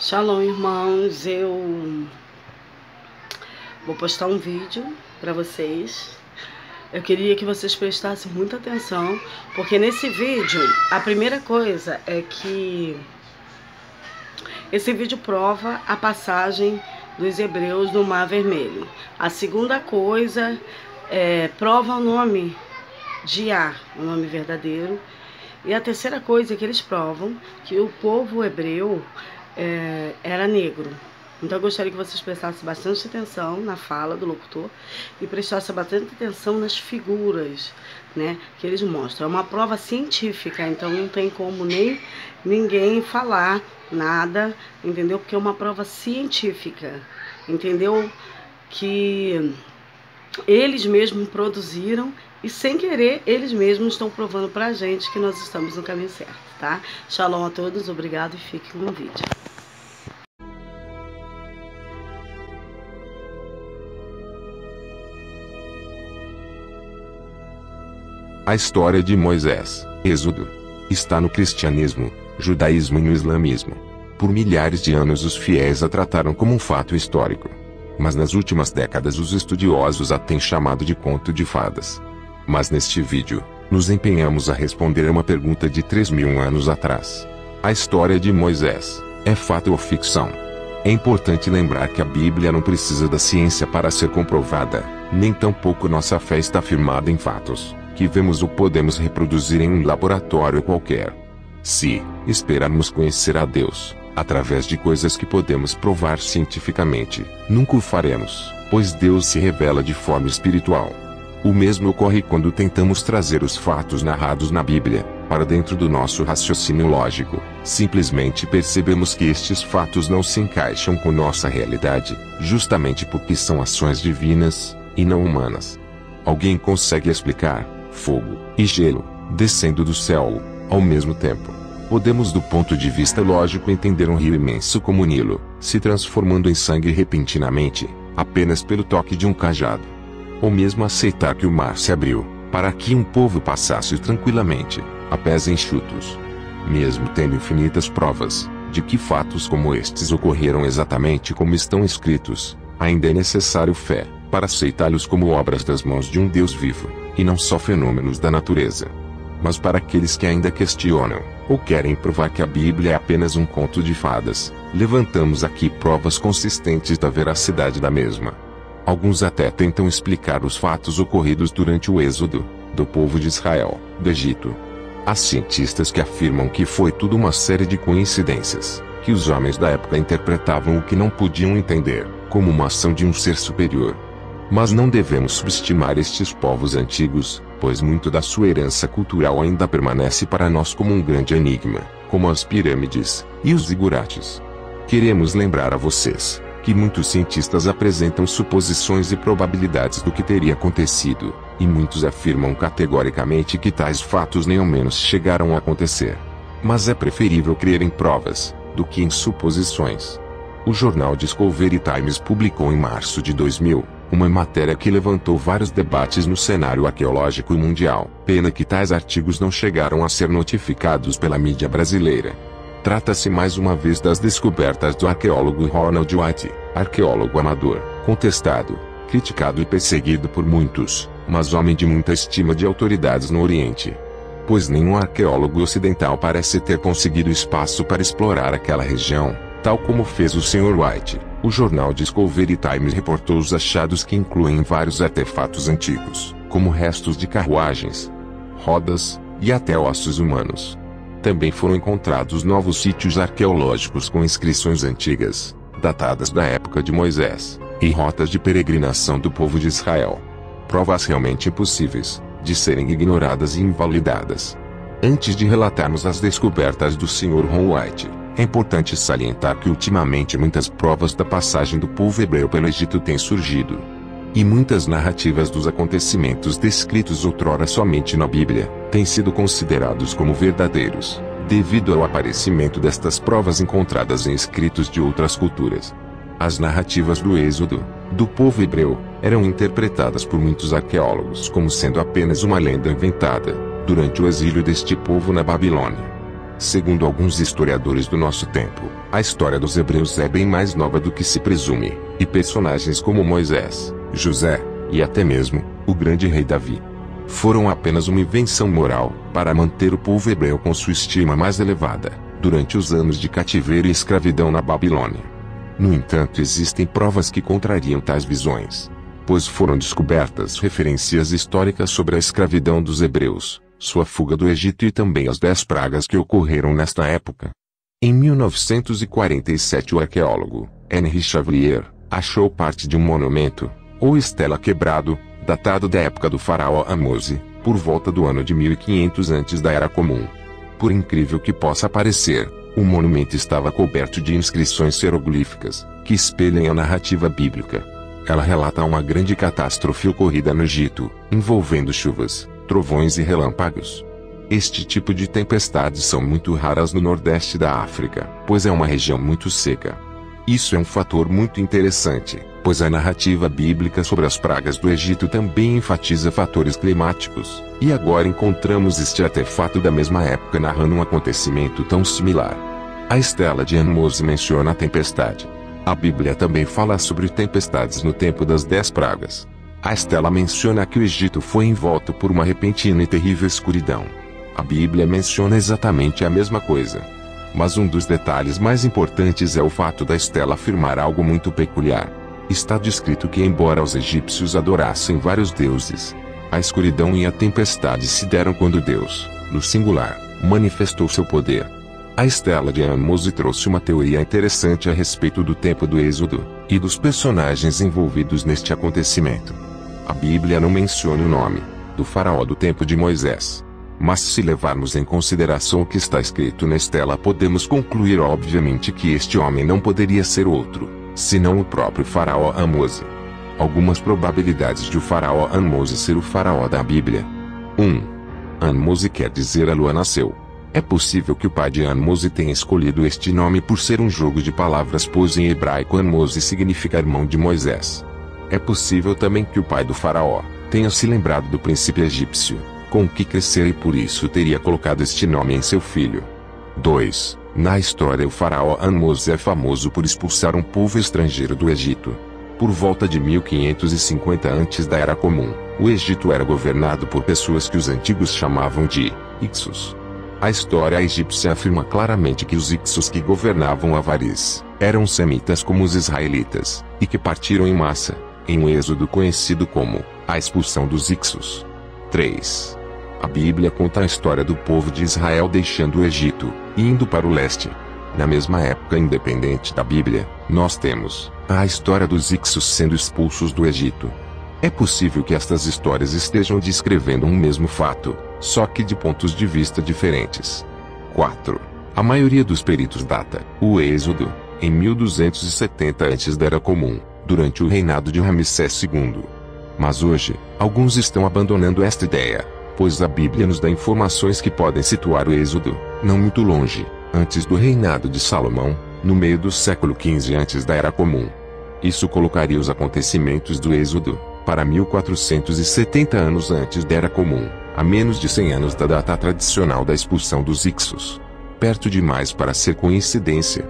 Shalom, irmãos. Eu vou postar um vídeo para vocês. Eu queria que vocês prestassem muita atenção, porque nesse vídeo, a primeira coisa é que esse vídeo prova a passagem dos hebreus no Mar Vermelho. A segunda coisa prova o nome de Yah, o nome verdadeiro. E a terceira coisa é que eles provam que o povo hebreu era negro. Então eu gostaria que vocês prestassem bastante atenção na fala do locutor e prestassem bastante atenção nas figuras, né, que eles mostram. É uma prova científica, então não tem como nem ninguém falar nada, entendeu? Porque é uma prova científica, entendeu? Que eles mesmos produziram e sem querer eles mesmos estão provando pra gente que nós estamos no caminho certo, tá? Shalom a todos, obrigado e fiquem no vídeo. A história de Moisés, Êxodo, está no cristianismo, judaísmo e no islamismo. Por milhares de anos os fiéis a trataram como um fato histórico. Mas nas últimas décadas os estudiosos a têm chamado de conto de fadas. Mas neste vídeo, nos empenhamos a responder a uma pergunta de 3.000 anos atrás. A história de Moisés, é fato ou ficção? É importante lembrar que a Bíblia não precisa da ciência para ser comprovada, nem tampouco nossa fé está firmada em fatos que vemos ou podemos reproduzir em um laboratório qualquer. Se esperarmos conhecer a Deus através de coisas que podemos provar cientificamente, nunca o faremos, pois Deus se revela de forma espiritual. O mesmo ocorre quando tentamos trazer os fatos narrados na Bíblia para dentro do nosso raciocínio lógico. Simplesmente percebemos que estes fatos não se encaixam com nossa realidade, justamente porque são ações divinas e não humanas. Alguém consegue explicar fogo e gelo descendo do céu ao mesmo tempo? Podemos, do ponto de vista lógico, entender um rio imenso como o Nilo se transformando em sangue repentinamente, apenas pelo toque de um cajado. Ou mesmo aceitar que o mar se abriu para que um povo passasse tranquilamente, a pés enxutos. Mesmo tendo infinitas provas de que fatos como estes ocorreram exatamente como estão escritos, ainda é necessário fé para aceitá-los como obras das mãos de um Deus vivo, e não só fenômenos da natureza. Mas para aqueles que ainda questionam, ou querem provar que a Bíblia é apenas um conto de fadas, levantamos aqui provas consistentes da veracidade da mesma. Alguns até tentam explicar os fatos ocorridos durante o êxodo do povo de Israel do Egito. Há cientistas que afirmam que foi tudo uma série de coincidências, que os homens da época interpretavam o que não podiam entender como uma ação de um ser superior. Mas não devemos subestimar estes povos antigos, pois muito da sua herança cultural ainda permanece para nós como um grande enigma, como as pirâmides e os zigurates. Queremos lembrar a vocês que muitos cientistas apresentam suposições e probabilidades do que teria acontecido, e muitos afirmam categoricamente que tais fatos nem ao menos chegaram a acontecer. Mas é preferível crer em provas do que em suposições. O jornal Discovery Times publicou em março de 2000 uma matéria que levantou vários debates no cenário arqueológico mundial. Pena que tais artigos não chegaram a ser notificados pela mídia brasileira. Trata-se mais uma vez das descobertas do arqueólogo Ronald White, arqueólogo amador, contestado, criticado e perseguido por muitos, mas homem de muita estima de autoridades no Oriente. Pois nenhum arqueólogo ocidental parece ter conseguido espaço para explorar aquela região, tal como fez o Sr. White. O jornal Discovery Times reportou os achados que incluem vários artefatos antigos, como restos de carruagens, rodas e até ossos humanos. Também foram encontrados novos sítios arqueológicos com inscrições antigas, datadas da época de Moisés, e rotas de peregrinação do povo de Israel. Provas realmente impossíveis de serem ignoradas e invalidadas. Antes de relatarmos as descobertas do Sr. Ron White, é importante salientar que ultimamente muitas provas da passagem do povo hebreu pelo Egito têm surgido. E muitas narrativas dos acontecimentos descritos outrora somente na Bíblia têm sido considerados como verdadeiros, devido ao aparecimento destas provas encontradas em escritos de outras culturas. As narrativas do êxodo do povo hebreu eram interpretadas por muitos arqueólogos como sendo apenas uma lenda inventada durante o exílio deste povo na Babilônia. Segundo alguns historiadores do nosso tempo, a história dos hebreus é bem mais nova do que se presume, e personagens como Moisés, José, e até mesmo o grande rei Davi foram apenas uma invenção moral para manter o povo hebreu com sua estima mais elevada durante os anos de cativeiro e escravidão na Babilônia. No entanto, existem provas que contrariam tais visões, pois foram descobertas referências históricas sobre a escravidão dos hebreus, sua fuga do Egito e também as 10 pragas que ocorreram nesta época. Em 1947, o arqueólogo Henry Xavier achou parte de um monumento, ou estela quebrado, datado da época do faraó Ahmose, por volta do ano de 1500 antes da Era Comum. Por incrível que possa parecer, o monumento estava coberto de inscrições hieroglíficas, que espelham a narrativa bíblica. Ela relata uma grande catástrofe ocorrida no Egito, envolvendo chuvas, trovões e relâmpagos. Este tipo de tempestades são muito raras no nordeste da África, pois é uma região muito seca. Isso é um fator muito interessante, pois a narrativa bíblica sobre as pragas do Egito também enfatiza fatores climáticos, e agora encontramos este artefato da mesma época narrando um acontecimento tão similar. A estela de Ahmose menciona a tempestade. A Bíblia também fala sobre tempestades no tempo das 10 pragas. A estela menciona que o Egito foi envolto por uma repentina e terrível escuridão. A Bíblia menciona exatamente a mesma coisa. Mas um dos detalhes mais importantes é o fato da estela afirmar algo muito peculiar. Está descrito que, embora os egípcios adorassem vários deuses, a escuridão e a tempestade se deram quando Deus, no singular, manifestou seu poder. A estela de Ahmose trouxe uma teoria interessante a respeito do tempo do Êxodo e dos personagens envolvidos neste acontecimento. A Bíblia não menciona o nome do faraó do tempo de Moisés. Mas se levarmos em consideração o que está escrito na estela, podemos concluir obviamente que este homem não poderia ser outro, senão o próprio faraó Ahmose. Algumas probabilidades de o faraó Ahmose ser o faraó da Bíblia. 1. Ahmose quer dizer a lua nasceu. É possível que o pai de Ahmose tenha escolhido este nome por ser um jogo de palavras, pois em hebraico Ahmose significa irmão de Moisés. É possível também que o pai do faraó tenha se lembrado do príncipe egípcio com o que crescera e por isso teria colocado este nome em seu filho. 2. Na história, o faraó Ahmose é famoso por expulsar um povo estrangeiro do Egito. Por volta de 1550 antes da Era Comum, o Egito era governado por pessoas que os antigos chamavam de Ixos. A história egípcia afirma claramente que os Ixos que governavam Avaris eram semitas como os israelitas, e que partiram em massa, em um êxodo conhecido como a expulsão dos Ixos. 3. A Bíblia conta a história do povo de Israel deixando o Egito e indo para o leste. Na mesma época independente da Bíblia, nós temos a história dos Ixos sendo expulsos do Egito. É possível que estas histórias estejam descrevendo um mesmo fato, só que de pontos de vista diferentes. 4. A maioria dos peritos data o Êxodo em 1270 antes da Era Comum, durante o reinado de Ramsés II. Mas hoje, alguns estão abandonando esta ideia, pois a Bíblia nos dá informações que podem situar o Êxodo, não muito longe, antes do reinado de Salomão, no meio do século XV antes da Era Comum. Isso colocaria os acontecimentos do Êxodo para 1470 anos antes da Era Comum, a menos de 100 anos da data tradicional da expulsão dos Ixos. Perto demais para ser coincidência.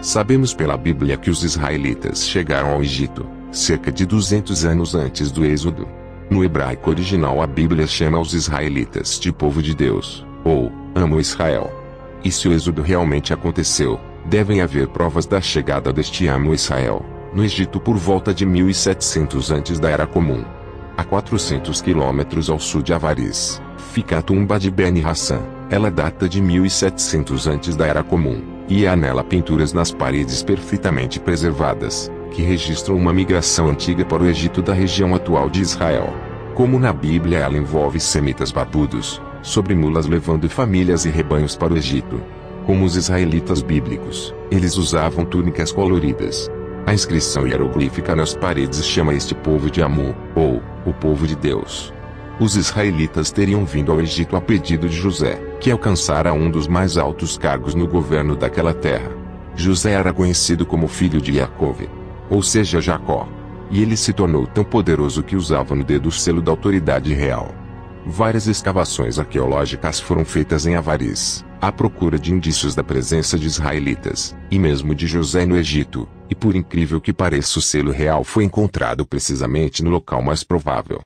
Sabemos pela Bíblia que os israelitas chegaram ao Egito cerca de 200 anos antes do Êxodo. No hebraico original, a Bíblia chama os israelitas de povo de Deus, ou amo Israel. E se o Êxodo realmente aconteceu, devem haver provas da chegada deste amo Israel no Egito por volta de 1700 antes da Era Comum. A 400 quilômetros ao sul de Avaris, fica a tumba de Beni Hassan. Ela data de 1700 antes da Era Comum, e há nela pinturas nas paredes perfeitamente preservadas, que registram uma migração antiga para o Egito da região atual de Israel. Como na Bíblia, ela envolve semitas barbudos, sobre mulas levando famílias e rebanhos para o Egito. Como os israelitas bíblicos, eles usavam túnicas coloridas. A inscrição hieroglífica nas paredes chama este povo de Amu, ou o povo de Deus. Os israelitas teriam vindo ao Egito a pedido de José, que alcançara um dos mais altos cargos no governo daquela terra. José era conhecido como filho de Jacó, ou seja, Jacó. E ele se tornou tão poderoso que usava no dedo o selo da autoridade real. Várias escavações arqueológicas foram feitas em Avaris, à procura de indícios da presença de israelitas, e mesmo de José no Egito, e por incrível que pareça o selo real foi encontrado precisamente no local mais provável.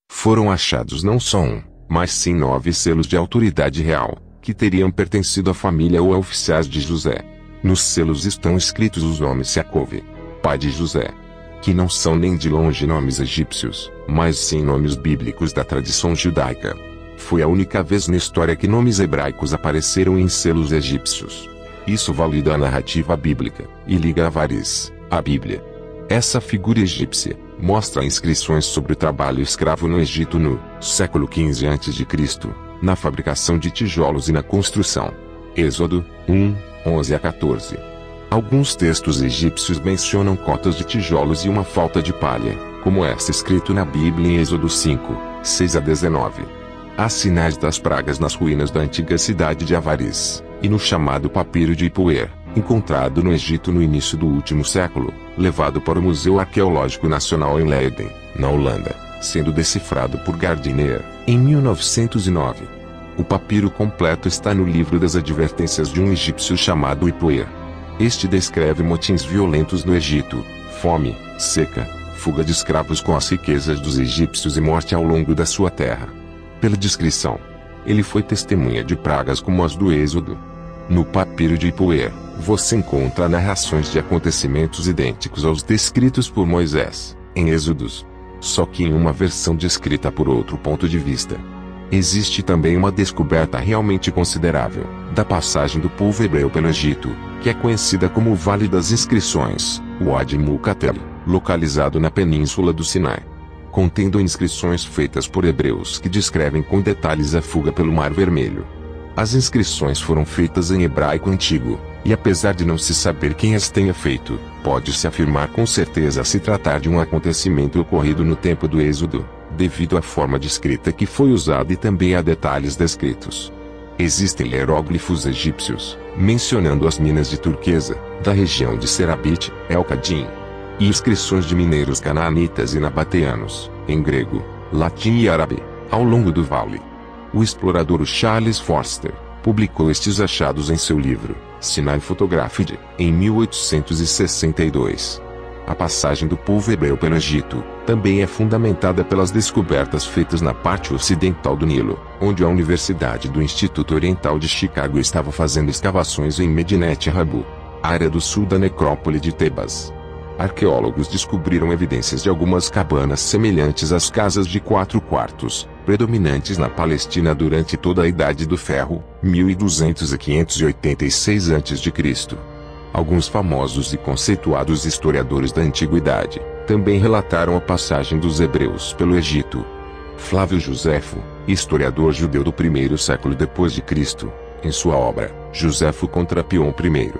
Foram achados não só um, mas sim 9 selos de autoridade real, que teriam pertencido à família ou a oficiais de José. Nos selos estão escritos os nomes Jacob, pai de José, que não são nem de longe nomes egípcios, mas sim nomes bíblicos da tradição judaica. Foi a única vez na história que nomes hebraicos apareceram em selos egípcios. Isso valida a narrativa bíblica, e liga Avaris, à Bíblia. Essa figura egípcia mostra inscrições sobre o trabalho escravo no Egito no século XV a.C., na fabricação de tijolos e na construção. Êxodo 1, 11 a 14. Alguns textos egípcios mencionam cotas de tijolos e uma falta de palha, como esta escrito na Bíblia em Êxodo 5, 6 a 19. Há sinais das pragas nas ruínas da antiga cidade de Avaris, e no chamado papiro de Ipuer, encontrado no Egito no início do último século, levado para o Museu Arqueológico Nacional em Leiden, na Holanda, sendo decifrado por Gardiner, em 1909. O papiro completo está no livro das advertências de um egípcio chamado Ipuer. Este descreve motins violentos no Egito, fome, seca, fuga de escravos com as riquezas dos egípcios e morte ao longo da sua terra. Pela descrição, ele foi testemunha de pragas como as do Êxodo. No papiro de Ipuer, você encontra narrações de acontecimentos idênticos aos descritos por Moisés, em Êxodos, só que em uma versão descrita por outro ponto de vista. Existe também uma descoberta realmente considerável, da passagem do povo hebreu pelo Egito, que é conhecida como o Vale das Inscrições, Wadi Muqattel, localizado na península do Sinai, contendo inscrições feitas por hebreus que descrevem com detalhes a fuga pelo Mar Vermelho. As inscrições foram feitas em hebraico antigo, e apesar de não se saber quem as tenha feito, pode-se afirmar com certeza se tratar de um acontecimento ocorrido no tempo do Êxodo, devido à forma de escrita que foi usada e também a detalhes descritos. Existem hieróglifos egípcios, mencionando as minas de turquesa, da região de Serabit, El-Qadim, e inscrições de mineiros canaanitas e nabateanos, em grego, latim e árabe, ao longo do vale. O explorador Charles Forster publicou estes achados em seu livro, Sinai Photographed, em 1862. A passagem do povo hebreu pelo Egito também é fundamentada pelas descobertas feitas na parte ocidental do Nilo, onde a Universidade do Instituto Oriental de Chicago estava fazendo escavações em Medinet Habu, área do sul da necrópole de Tebas. Arqueólogos descobriram evidências de algumas cabanas semelhantes às casas de 4 quartos, predominantes na Palestina durante toda a Idade do Ferro, 1200 a 586 a.C. Alguns famosos e conceituados historiadores da antiguidade também relataram a passagem dos hebreus pelo Egito. Flávio Joséfo, historiador judeu do primeiro século depois de Cristo, em sua obra Joséfo contra Pion I,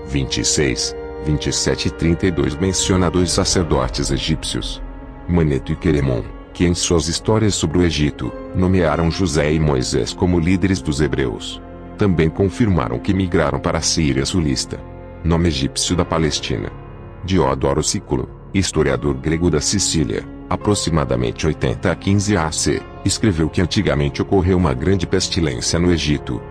26, 27 e 32 menciona 2 sacerdotes egípcios, Maneto e Queremon, que em suas histórias sobre o Egito, nomearam José e Moisés como líderes dos hebreus. Também confirmaram que migraram para a Síria sulista, nome egípcio da Palestina. Diodoro Sículo, historiador grego da Sicília, aproximadamente 80 a 15 AC, escreveu que antigamente ocorreu uma grande pestilência no Egito.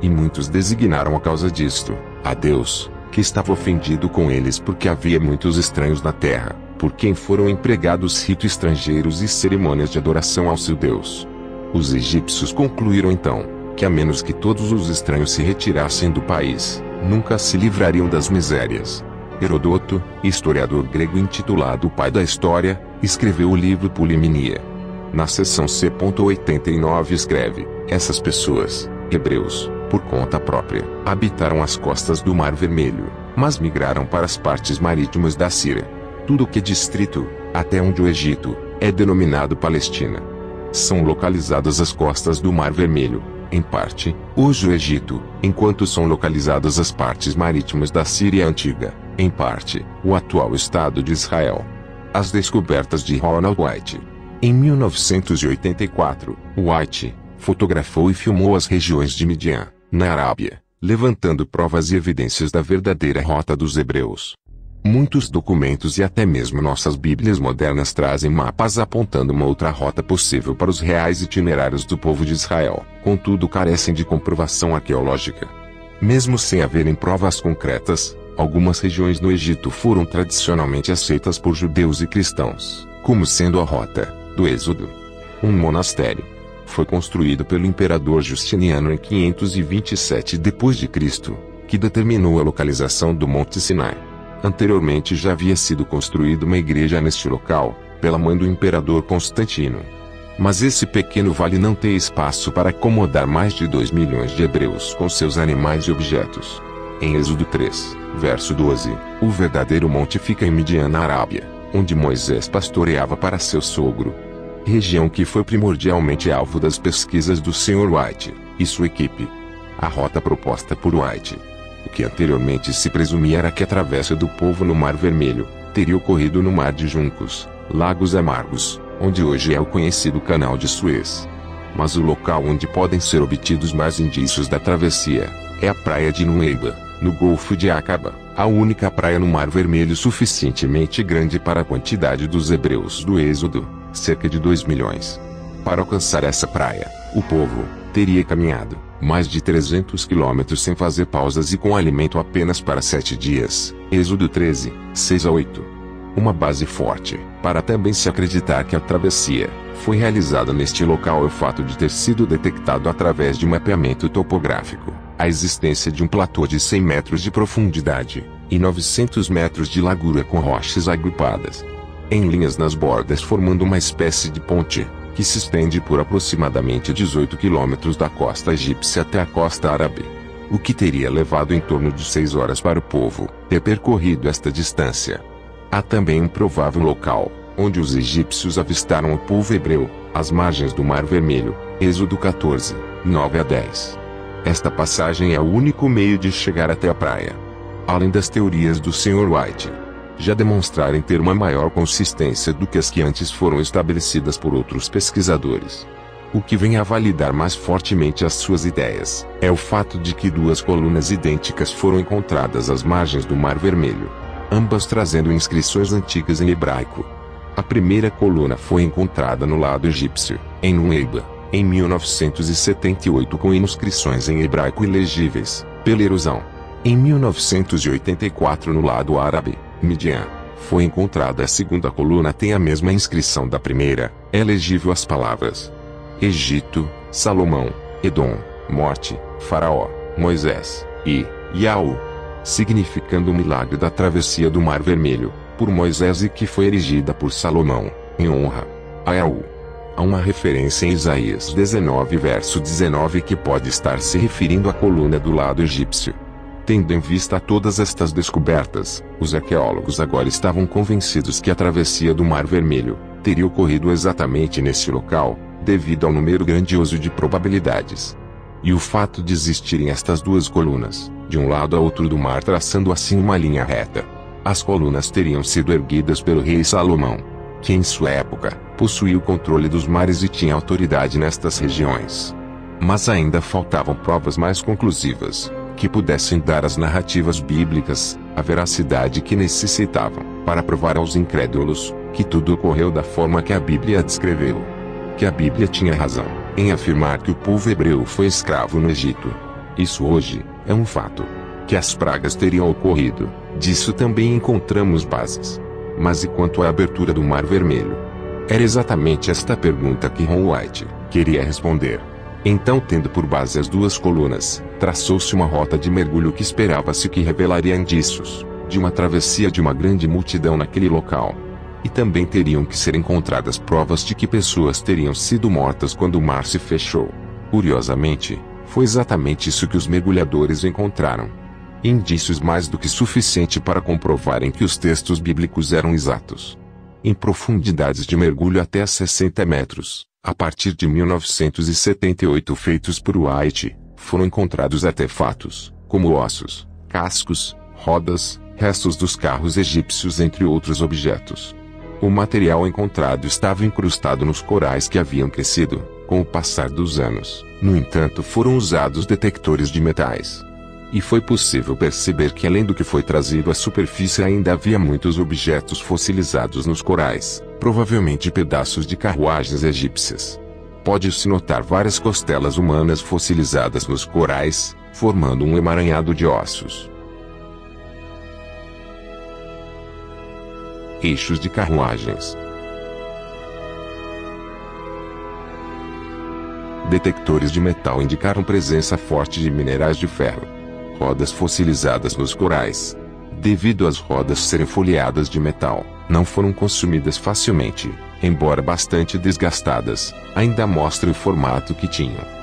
E muitos designaram a causa disto, a Deus, que estava ofendido com eles porque havia muitos estranhos na terra, por quem foram empregados ritos estrangeiros e cerimônias de adoração ao seu Deus. Os egípcios concluíram então, que a menos que todos os estranhos se retirassem do país, nunca se livrariam das misérias. Herodoto, historiador grego intitulado O Pai da História, escreveu o livro Polimnia. Na seção C.89 escreve: essas pessoas, hebreus, por conta própria, habitaram as costas do Mar Vermelho, mas migraram para as partes marítimas da Síria. Tudo o que é distrito, até onde o Egito, é denominado Palestina. São localizadas as costas do Mar Vermelho, em parte, hoje o Egito, enquanto são localizadas as partes marítimas da Síria Antiga, em parte, o atual Estado de Israel. As descobertas de Ronald White. Em 1984, White fotografou e filmou as regiões de Midian, na Arábia, levantando provas e evidências da verdadeira rota dos hebreus. Muitos documentos e até mesmo nossas Bíblias modernas trazem mapas apontando uma outra rota possível para os reais itinerários do povo de Israel, contudo carecem de comprovação arqueológica. Mesmo sem haverem provas concretas, algumas regiões no Egito foram tradicionalmente aceitas por judeus e cristãos, como sendo a rota do Êxodo. Um monastério foi construído pelo imperador Justiniano em 527 d.C., que determinou a localização do Monte Sinai. Anteriormente já havia sido construída uma igreja neste local, pela mãe do imperador Constantino. Mas esse pequeno vale não tem espaço para acomodar mais de 2 milhões de hebreus com seus animais e objetos. Em Êxodo 3, verso 12, o verdadeiro monte fica em Midian, na Arábia, onde Moisés pastoreava para seu sogro. Região que foi primordialmente alvo das pesquisas do Sr. White e sua equipe. A rota proposta por White, o que anteriormente se presumia era que a travessa do povo no Mar Vermelho teria ocorrido no Mar de Juncos, Lagos Amargos, onde hoje é o conhecido Canal de Suez. Mas o local onde podem ser obtidos mais indícios da travessia é a praia de Nueiba, no Golfo de Aqaba, a única praia no Mar Vermelho suficientemente grande para a quantidade dos hebreus do Êxodo, cerca de 2 milhões. Para alcançar essa praia, o povo teria caminhado mais de 300 quilômetros sem fazer pausas e com alimento apenas para 7 dias. Êxodo 13, 6 a 8. Uma base forte, para também se acreditar que a travessia foi realizada neste local é o fato de ter sido detectado através de um mapeamento topográfico a existência de um platô de 100 metros de profundidade e 900 metros de largura com rochas agrupadas em linhas nas bordas, formando uma espécie de ponte que se estende por aproximadamente 18 quilômetros da costa egípcia até a costa árabe, o que teria levado em torno de 6 horas para o povo ter percorrido esta distância. Há também um provável local onde os egípcios avistaram o povo hebreu, às margens do Mar Vermelho, Êxodo 14, 9 a 10. Esta passagem é o único meio de chegar até a praia. Além das teorias do Sr. White já demonstrarem ter uma maior consistência do que as que antes foram estabelecidas por outros pesquisadores. O que vem a validar mais fortemente as suas ideias é o fato de que 2 colunas idênticas foram encontradas às margens do Mar Vermelho, ambas trazendo inscrições antigas em hebraico. A primeira coluna foi encontrada no lado egípcio, em Nueiba, em 1978 com inscrições em hebraico ilegíveis, pela erosão. Em 1984 no lado árabe, Midian, foi encontrada a segunda coluna tem a mesma inscrição da primeira, é legível as palavras Egito, Salomão, Edom, Morte, Faraó, Moisés e Yaú, significando o milagre da travessia do Mar Vermelho, por Moisés e que foi erigida por Salomão, em honra a Yaú. Há uma referência em Isaías 19 verso 19 que pode estar se referindo à coluna do lado egípcio. Tendo em vista todas estas descobertas, os arqueólogos agora estavam convencidos que a travessia do Mar Vermelho teria ocorrido exatamente neste local, devido ao número grandioso de probabilidades. E o fato de existirem estas 2 colunas, de um lado a outro do mar traçando assim uma linha reta. As colunas teriam sido erguidas pelo rei Salomão, que em sua época possuía o controle dos mares e tinha autoridade nestas regiões. Mas ainda faltavam provas mais conclusivas que pudessem dar às narrativas bíblicas a veracidade que necessitavam para provar aos incrédulos que tudo ocorreu da forma que a Bíblia descreveu. Que a Bíblia tinha razão em afirmar que o povo hebreu foi escravo no Egito. Isso hoje é um fato. Que as pragas teriam ocorrido, disso também encontramos bases. Mas e quanto à abertura do Mar Vermelho? Era exatamente esta pergunta que Ron White queria responder. Então, tendo por base as 2 colunas, traçou-se uma rota de mergulho que esperava-se que revelaria indícios de uma travessia de uma grande multidão naquele local. E também teriam que ser encontradas provas de que pessoas teriam sido mortas quando o mar se fechou. Curiosamente, foi exatamente isso que os mergulhadores encontraram. Indícios mais do que suficiente para comprovarem que os textos bíblicos eram exatos. Em profundidades de mergulho até 60 metros. A partir de 1978 feitos por White, foram encontrados artefatos, como ossos, cascos, rodas, restos dos carros egípcios entre outros objetos. O material encontrado estava incrustado nos corais que haviam crescido, com o passar dos anos. No entanto foram usados detectores de metais. E foi possível perceber que além do que foi trazido à superfície ainda havia muitos objetos fossilizados nos corais, provavelmente pedaços de carruagens egípcias. Pode-se notar várias costelas humanas fossilizadas nos corais, formando um emaranhado de ossos. Eixos de carruagens. Detectores de metal indicaram presença forte de minerais de ferro. Rodas fossilizadas nos corais. Devido às rodas serem folheadas de metal, não foram consumidas facilmente, embora bastante desgastadas, ainda mostram o formato que tinham.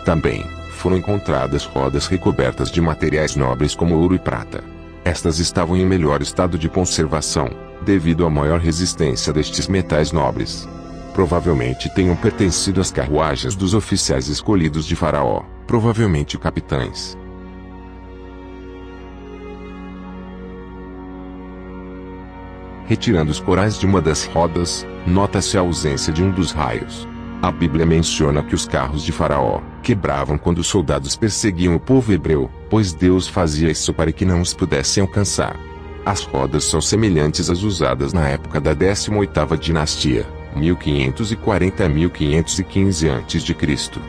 Também foram encontradas rodas recobertas de materiais nobres como ouro e prata. Estas estavam em melhor estado de conservação, devido à maior resistência destes metais nobres. Provavelmente tenham pertencido às carruagens dos oficiais escolhidos de Faraó, provavelmente capitães. Retirando os corais de uma das rodas, nota-se a ausência de um dos raios. A Bíblia menciona que os carros de Faraó quebravam quando os soldados perseguiam o povo hebreu, pois Deus fazia isso para que não os pudessem alcançar. As rodas são semelhantes às usadas na época da 18ª dinastia, 1540 a 1515 a.C.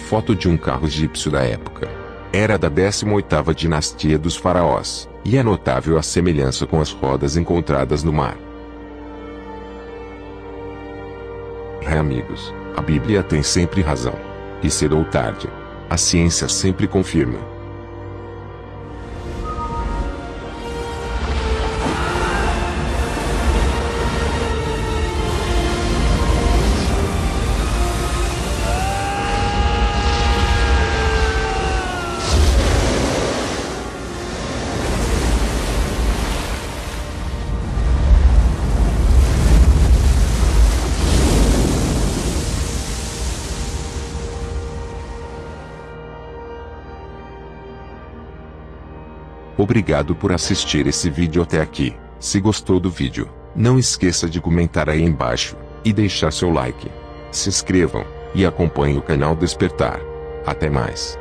Foto de um carro egípcio da época. Era da 18ª dinastia dos faraós, e é notável a semelhança com as rodas encontradas no mar. Amigos, a Bíblia tem sempre razão. E cedo ou tarde, a ciência sempre confirma. Obrigado por assistir esse vídeo até aqui. Se gostou do vídeo, não esqueça de comentar aí embaixo e deixar seu like. Se inscrevam e acompanhem o canal Despertar. Até mais.